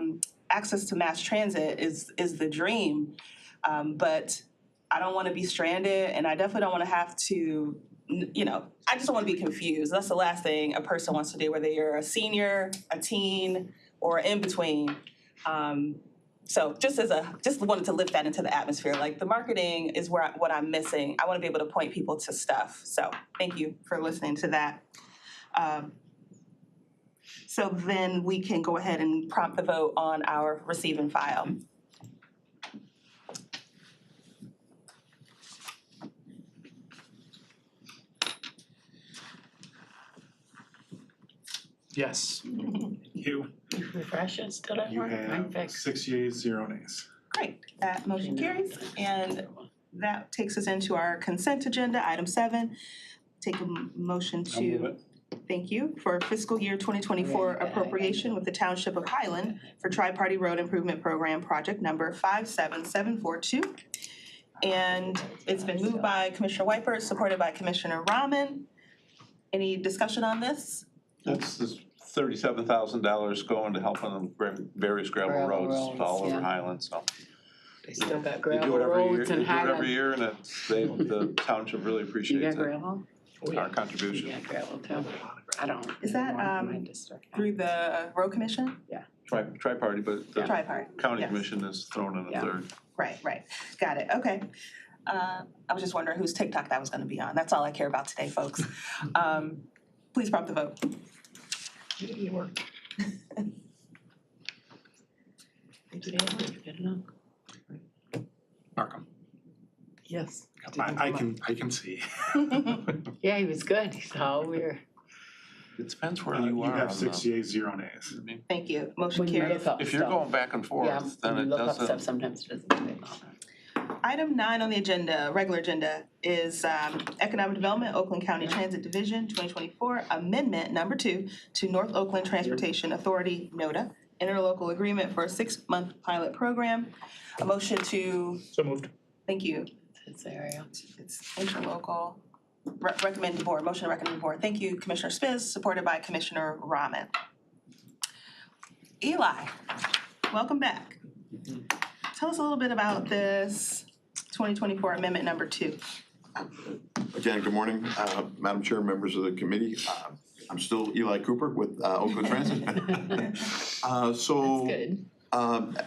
access to mass transit is the dream. But I don't want to be stranded, and I definitely don't want to have to, I just don't want to be confused. That's the last thing a person wants to do, whether you're a senior, a teen, or in between. So just wanted to lift that into the atmosphere. Like, the marketing is what I'm missing. I want to be able to point people to stuff. So thank you for listening to that. So then we can go ahead and prompt the vote on our receive and file. Yes. You Refreshes, did I You work? I'm have fixed. 6 yeas, 0 nays. Great, that motion carries. And that takes us into our consent agenda, item 7. Take a motion I'll move to, it. thank you, for fiscal year 2024 appropriation with the Township of Highland for Tri-Party Road Improvement Program, project number 57742. And it's been moved by Commissioner Weipert, supported by Commissioner Rahman. Any discussion on this? That's this $37,000 going to help on the various gravel roads all over Highland, so. They still got They do gravel it every year, roads they in do it every Highland. year, and the township really You appreciates got it, gravel? our You contribution. got gravel too? I don't. Is that, My district. Through the road commission? Tri-party, but the Tri-party. county yes. commission is thrown in a Yeah. third. Right, got it, okay. I was just wondering whose TikTok that was gonna be on. That's all I care about today, folks. Please prompt the vote. You work. Good enough. Markham. Yes. I can see. Yeah, he was good, so we're. It depends where You you are. have on 6 the- yeas, 0 nays. Thank you. Motion When you carries. look up If you're stuff. going back and Yeah, forth, then when it you look up stuff, doesn't. sometimes it doesn't do it. Item 9 on the agenda, regular agenda, is Economic Development, Oakland County Transit Division, 2024, Amendment Number 2 to North Oakland Transportation Authority, NOTA, interlocal agreement for a 6-month pilot program. A motion to, So moved. thank you, It's area. it's interlocal, recommend to board, motion to recommend to board. Thank you, Commissioner Spiz, supported by Commissioner Rahman. Eli, welcome back. Tell us a little bit about this 2024 Amendment Number 2. Again, good morning, Madam Chair, members of the committee. I'm still Eli Cooper with Oakland Transit. That's good.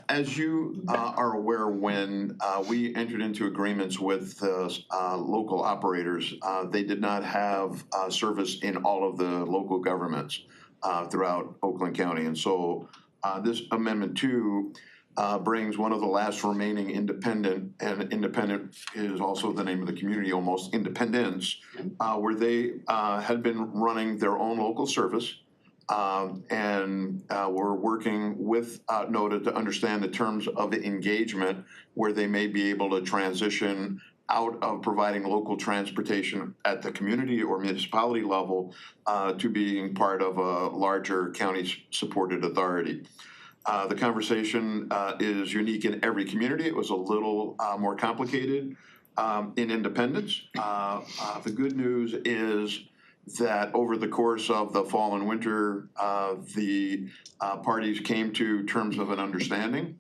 As you are aware, when we entered into agreements with local operators, they did not have service in all of the local governments throughout Oakland County. And so this Amendment 2 brings one of the last remaining independent, and independent is also the name of the community, almost Independence, where they had been running their own local service. And we're working with NOTA to understand the terms of the engagement where they may be able to transition out of providing local transportation at the community or municipality level to being part of a larger county-supported authority. The conversation is unique in every community. It was a little more complicated in Independence. The good news is that over the course of the fall and winter, the parties came to terms of an understanding.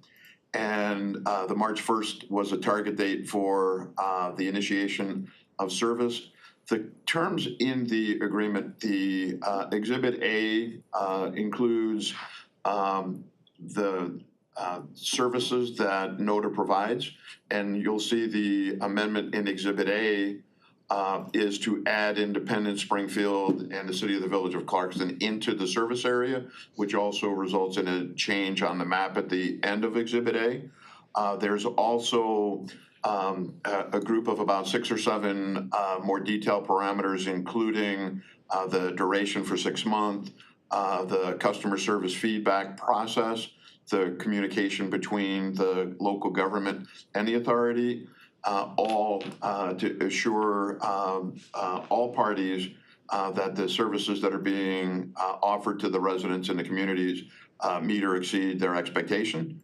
And the March 1st was a target date for the initiation of service. The terms in the agreement, the Exhibit A includes the services that NOTA provides. And you'll see the amendment in Exhibit A is to add Independence, Springfield, and the city of the Village of Clarkston into the service area, which also results in a change on the map at the end of Exhibit A. There's also a group of about 6 or 7 more detailed parameters, including the duration for 6 months, the customer service feedback process, the communication between the local government and the authority, all to assure all parties that the services that are being offered to the residents in the communities meet or exceed their expectation.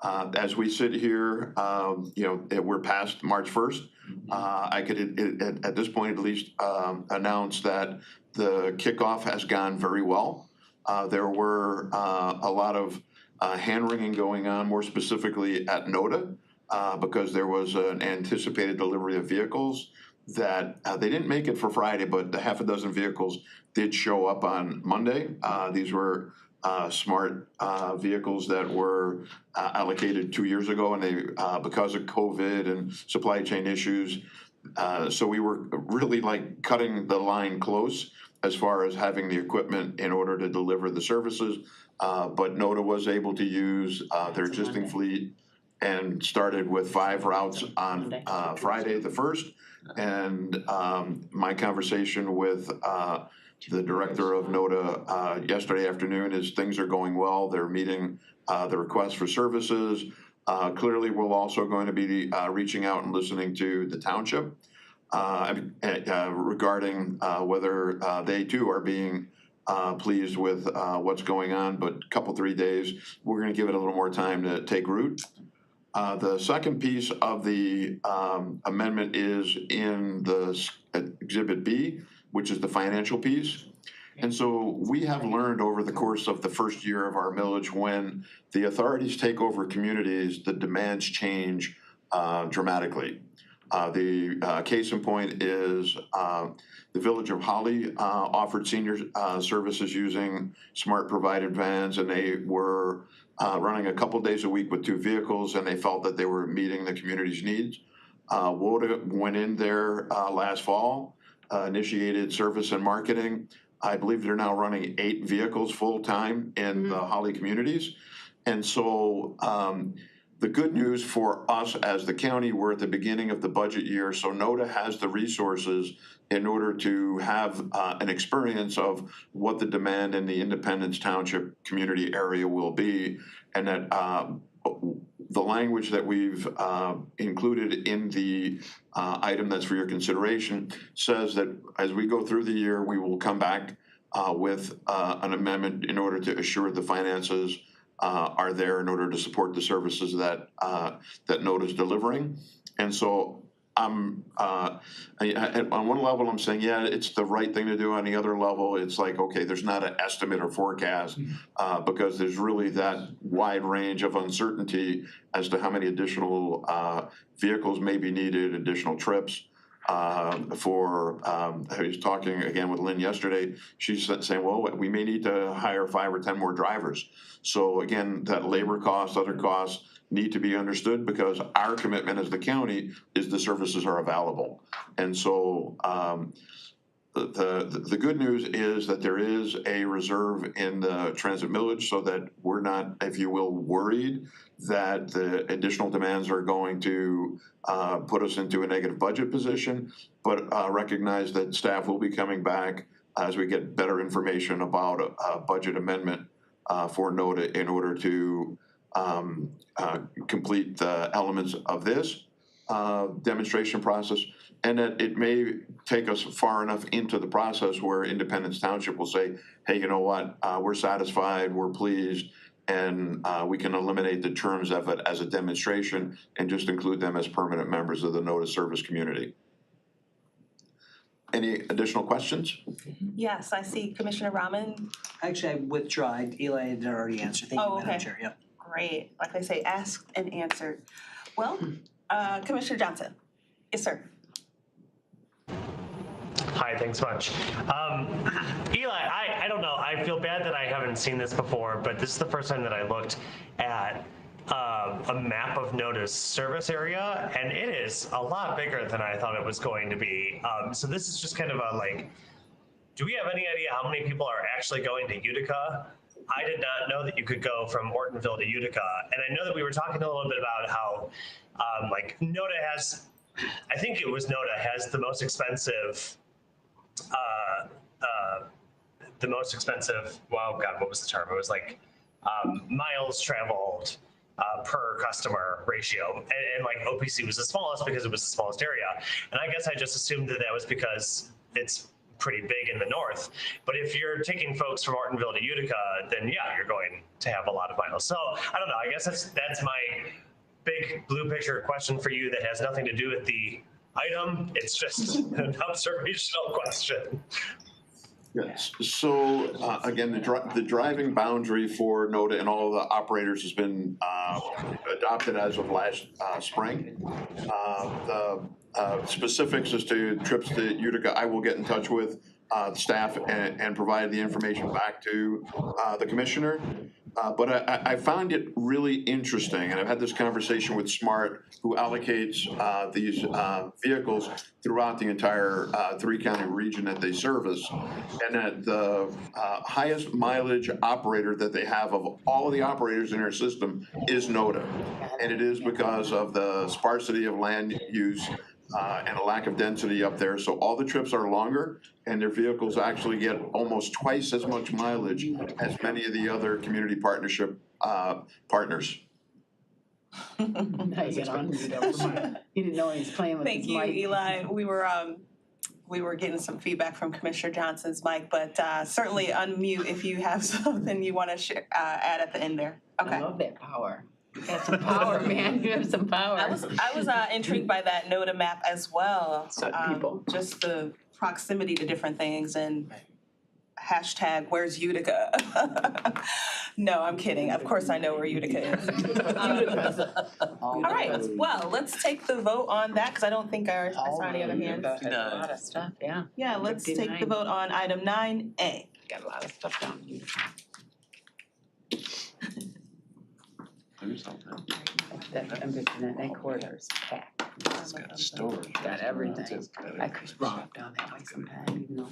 As we sit here, we're past March 1st. I could, at this point at least, announce that the kickoff has gone very well. There were a lot of hand-wringing going on, more specifically at NOTA, because there was an anticipated delivery of vehicles that they didn't make it for Friday, but the half a dozen vehicles did show up on Monday. These were smart vehicles that were allocated 2 years ago, and they because of COVID and supply chain issues. So we were really like cutting the line close as far as having the equipment in order to deliver the services. But NOTA was able to use their existing fleet and started with 5 routes on Friday the 1st. And my conversation with the director of NOTA yesterday afternoon is things are going well. They're meeting the request for services. Clearly, we're also going to be reaching out and listening to the township regarding whether they too are being pleased with what's going on. But a couple, 3 days, we're going to give it a little more time to take root. The second piece of the amendment is in the Exhibit B, which is the financial piece. And so we have learned over the course of the first year of our millage, when the authorities take over communities, the demands change dramatically. The case in point is the Village of Holly offered senior services using smart provided vans, and they were running a couple days a week with 2 vehicles, and they felt that they were meeting the community's needs. WOTA went in there last fall, initiated service and marketing. I believe they're now running 8 vehicles full-time in the Holly communities. And so The good news for us as the county, we're at the beginning of the budget year, so NODA has the resources in order to have an experience of what the demand in the Independence Township community area will be, and that the language that we've included in the item that's for your consideration says that as we go through the year, we will come back with an amendment in order to assure the finances are there in order to support the services that that NODA is delivering. And so on one level, I'm saying, yeah, it's the right thing to do. On the other level, it's like, okay, there's not an estimate or forecast because there's really that wide range of uncertainty as to how many additional vehicles may be needed, additional trips. I was talking again with Lynn yesterday. She's saying, well, we may need to hire 5 or 10 more drivers. So again, that labor costs, other costs need to be understood because our commitment as the county is the services are available. And so the good news is that there is a reserve in the transit millage so that we're not, if you will, worried that the additional demands are going to put us into a negative budget position, but recognize that staff will be coming back as we get better information about a budget amendment for NODA in order to complete the elements of this demonstration process, and that it may take us far enough into the process where Independence Township will say, hey, you know what, we're satisfied, we're pleased, and we can eliminate the terms of it as a demonstration and just include them as permanent members of the NODA service community. Any additional questions? Yes, I see Commissioner Rahman. Actually, I withdraw. Eli had already answered. Thank you, Oh, okay. Madam Chair. Yep. Great. Like they say, asked and answered. Well, Commissioner Johnson. Yes, sir. Hi, thanks much. Eli, I don't know. I feel bad that I haven't seen this before, but this is the first time that I looked at a map of NODA's service area, and it is a lot bigger than I thought it was going to be. So this is just kind of a like, do we have any idea how many people are actually going to Utica? I did not know that you could go from Ortonville to Utica, and I know that we were talking a little bit about how like NODA has, I think it was NODA has the most expensive, well, God, what was the term? It was like miles traveled per customer ratio. And like OPC was the smallest because it was the smallest area. And I guess I just assumed that that was because it's pretty big in the north. But if you're taking folks from Ortonville to Utica, then yeah, you're going to have a lot of miles. So I don't know, I guess that's my big blue picture question for you that has nothing to do with the item. It's just an observational question. Yes. So again, the driving boundary for NODA and all of the operators has been adopted as of last spring. The specifics as to trips to Utica, I will get in touch with staff and provide the information back to the commissioner. But I found it really interesting, and I've had this conversation with SMART, who allocates these vehicles throughout the entire 3-county region that they service, and that the highest mileage operator that they have of all of the operators in their system is NODA. And it is because of the sparsity of land use and a lack of density up there. So all the trips are longer, and their vehicles actually get almost twice as much mileage as many of the other community partnership partners. Now you get on. You didn't know he was playing with his Thank you, mic. Eli. We were getting some feedback from Commissioner Johnson's mic, but certainly unmute if you have something you want to add at the end there. Okay. I love that power. You have some power, man. You have some power. I was intrigued by that NODA map as well. Certain people. Just the proximity to different things and hashtag where's Utica? No, I'm kidding. Of course I know where Utica is. All right, well, let's take the vote on that because I don't think I saw any other hands. Got a lot of stuff, yeah. Yeah, let's take the 59. vote on item 9A. Got a lot of stuff down here. That quarter's packed. It's got storage. Got everything. I could walk down that way sometime, even though.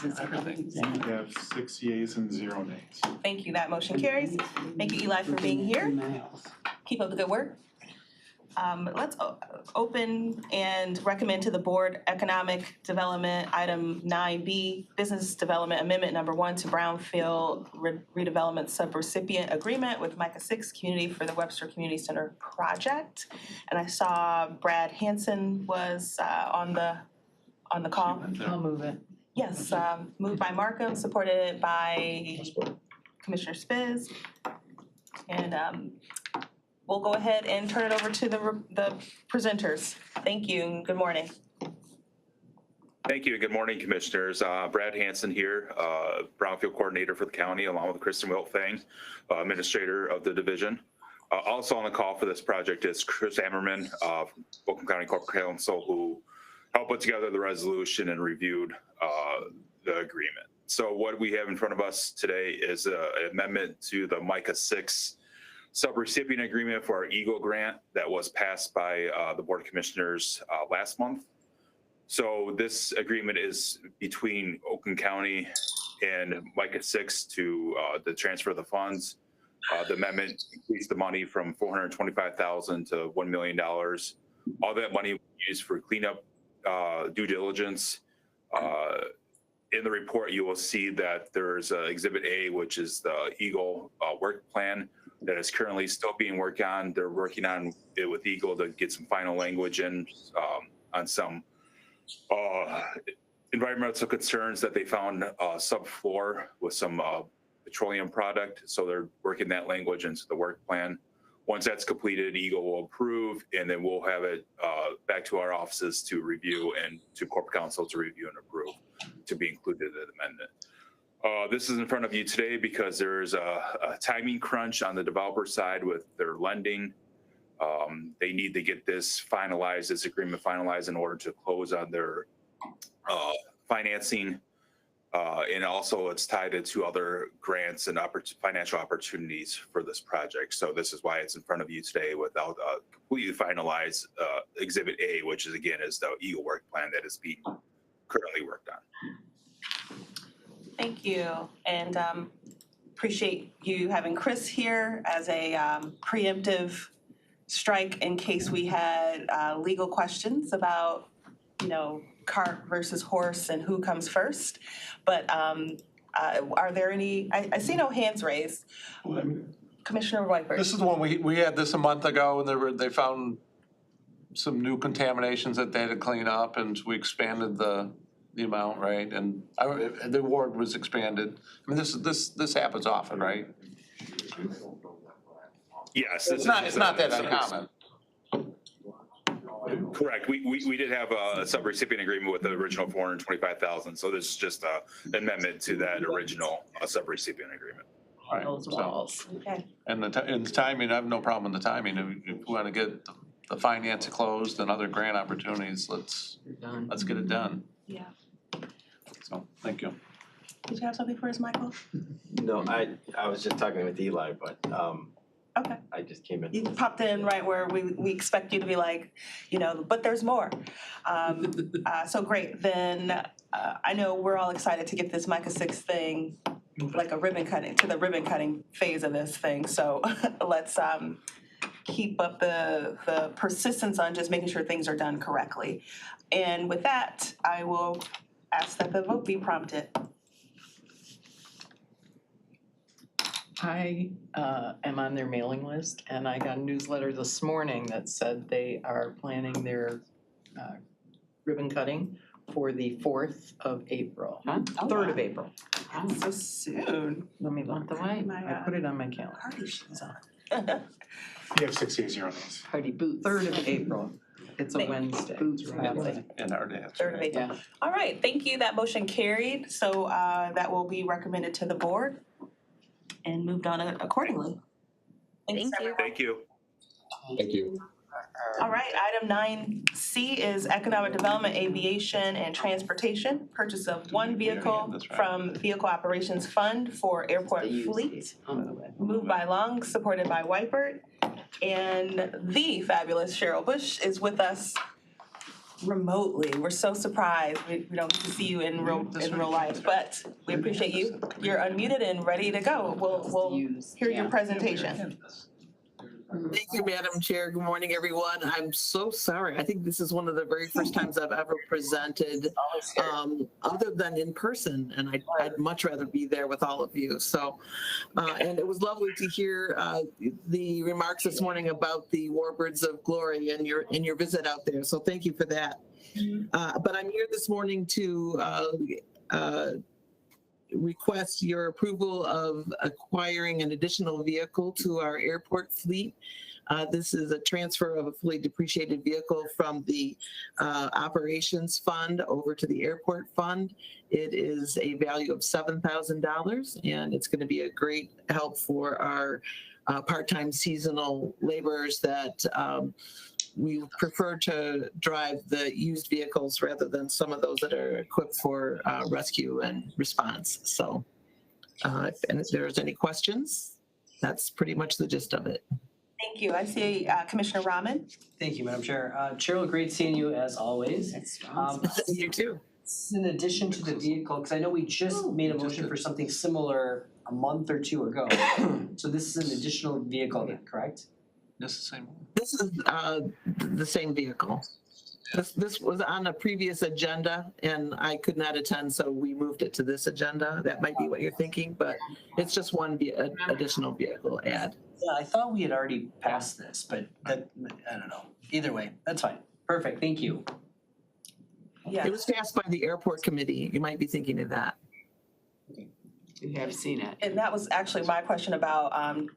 We have 6 yeas and 0 nays. Thank you, that motion carries. Thank you, Eli, for being here. 3 miles. Keep up the good work. Let's open and recommend to the board economic development, item 9B, business development amendment number 1 to Brownfield redevelopment subrecipient agreement with Micah 6 Community for the Webster Community Center project. And I saw Brad Hansen was on the call. I'll move it. Yes, moved by Markham, supported by Commissioner Spiz. And we'll go ahead and turn it over to the presenters. Thank you and good morning. Thank you. Good morning, Commissioners. Brad Hansen here, Brownfield Coordinator for the county, along with Kristen Wiltfang, Administrator of the division. Also on the call for this project is Chris Ammerman of Oakland County Corporate Counsel, who helped put together the resolution and reviewed the agreement. So what we have in front of us today is an amendment to the Micah 6 subrecipient agreement for our EAGLE grant that was passed by the Board of Commissioners last month. So this agreement is between Oakland County and Micah 6 to the transfer of the funds. The amendment increased the money from $425,000 to $1 million. All that money was used for cleanup, due diligence. In the report, you will see that there's Exhibit A, which is the EAGLE work plan that is currently still being worked on. They're working on it with EAGLE to get some final language in on some environmental concerns that they found subfloor with some petroleum product. So they're working that language into the work plan. Once that's completed, EAGLE will approve, and then we'll have it back to our offices to review and to corporate counsel to review and approve to be included in the amendment. This is in front of you today because there's a timing crunch on the developer side with their lending. They need to get this finalized, this agreement finalized in order to close on their financing. And also it's tied into other grants and financial opportunities for this project. So this is why it's in front of you today without a completely finalized Exhibit A, which is again is the EAGLE work plan that is being currently worked on. Thank you, and appreciate you having Chris here as a preemptive strike in case we had legal questions about, you know, cart versus horse and who comes first. But are there any, I see no hands raised. Commissioner Whitebird. This is the one, we had this a month ago and they found some new contaminations that they had to clean up and we expanded the amount, right? And the award was expanded. I mean, this happens often, right? Yes. It's not that uncommon. Correct. We did have a subrecipient agreement with the original $425,000. So this is just an amendment to that original subrecipient agreement. All right, Those walls. Okay. And the timing, I have no problem with the timing. If we want to get the finance closed and other grant opportunities, let's get it done. Yeah. So, thank you. Did you have something for us, Michael? No, I was just talking with Eli, but Okay. I just came in. You popped in right where we expect you to be like, you know, but there's more. So great, then I know we're all excited to get this Micah 6 thing, like a ribbon cutting, to the ribbon cutting phase of this thing. So let's keep up the persistence on just making sure things are done correctly. And with that, I will ask that the vote be prompted. I am on their mailing list, and I got a newsletter this morning that said they are planning their ribbon cutting for the 4th of April. Huh? 3rd of April. So soon. Let me look. The way. I put it on my calendar. Party shoes on. You have 6 days here on these. Party boots. 3rd of April. It's a Thank- Wednesday. Boots, probably. And our dance. 3rd of April. Yeah. All right, thank you. That motion carried. So that will be recommended to the board and moved on accordingly. Thanks, everyone. Thank you. Thank you. All right, item 9C is economic development, aviation, and transportation. Purchase of one vehicle That's right. from Vehicle Operations Fund for airport fleet. Moved by Long, supported by Whitebird. And the fabulous Cheryl Bush is with us remotely. We're so surprised. We don't get to see you in real life, but we appreciate you. You're unmuted and ready to go. We'll hear your presentation. Thank you, Madam Chair. Good morning, everyone. I'm so sorry. I think this is one of the very first times I've ever presented, other than in person, and I'd much rather be there with all of you. So, and it was lovely to hear the remarks this morning about the Warbirds of Glory and your visit out there. So thank you for that. But I'm here this morning to request your approval of acquiring an additional vehicle to our airport fleet. This is a transfer of a fully depreciated vehicle from the operations fund over to the airport fund. It is a value of $7,000, and it's going to be a great help for our part-time seasonal laborers that we prefer to drive the used vehicles rather than some of those that are equipped for rescue and response. So, and if there's any questions, that's pretty much the gist of it. Thank you. I see Commissioner Rahman. Thank you, Madam Chair. Cheryl, great seeing you as always. You too. In addition to the vehicle, because I know we just made a motion for something similar a month or two ago. So this is an additional vehicle, correct? This is the same one. This is the same vehicle. This was on a previous agenda, and I could not attend, so we moved it to this agenda. That might be what you're thinking, but it's just one additional vehicle add. Yeah, I thought we had already passed this, but that, I don't know. Either way, that's fine. Perfect, thank you. Yeah. It was passed by the airport committee. You might be thinking of that. You have seen it. And that was actually my question about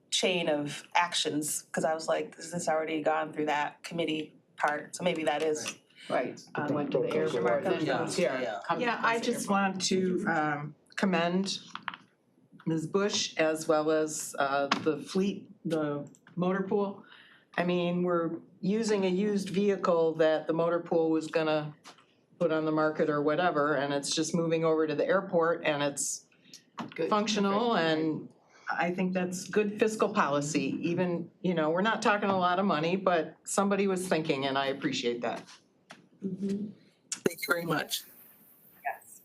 chain of actions, because I was like, has this already gone through that committee part? So maybe that is. Right. Went to the airport, then comes here. Yeah, I just want to commend Ms. Bush as well as the fleet, the motor pool. I mean, we're using a used vehicle that the motor pool was gonna put on the market or whatever, and it's just moving over to the airport, and it's functional, and I think that's good fiscal policy. Even, you know, we're not talking a lot of money, but somebody was thinking, and I appreciate that. Thank you very much. Yes.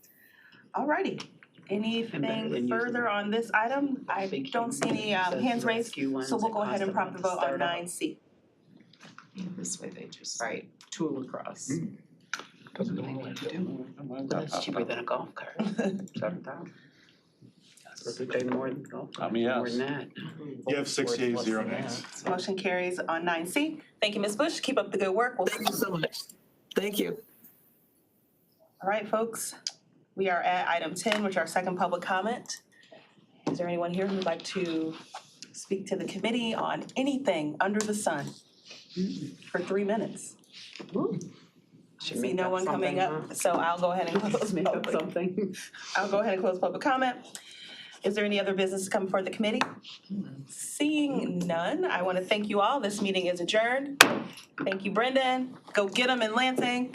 All righty. Anything further on this item? I don't see any hands raised, so we'll go ahead and prompt the vote on 9C. This way they just tool across. Doesn't know what to do. But that's cheaper than a golf cart. 7,000. We're paying more than golf cart. More than that. You have 6 yeas, 0 nays. Motion carries on 9C. Thank you, Ms. Bush. Keep up the good work. We'll Thank you so much. Thank you. All right, folks. We are at item 10, which is our second public comment. Is there anyone here who would like to speak to the committee on anything under the sun for 3 minutes? See no one coming up, so I'll go ahead and close public. I'll go ahead and close public comment. Is there any other business to come before the committee? Seeing none, I want to thank you all. This meeting is adjourned. Thank you, Brendan. Go get them in Lansing.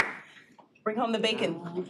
Bring home the bacon.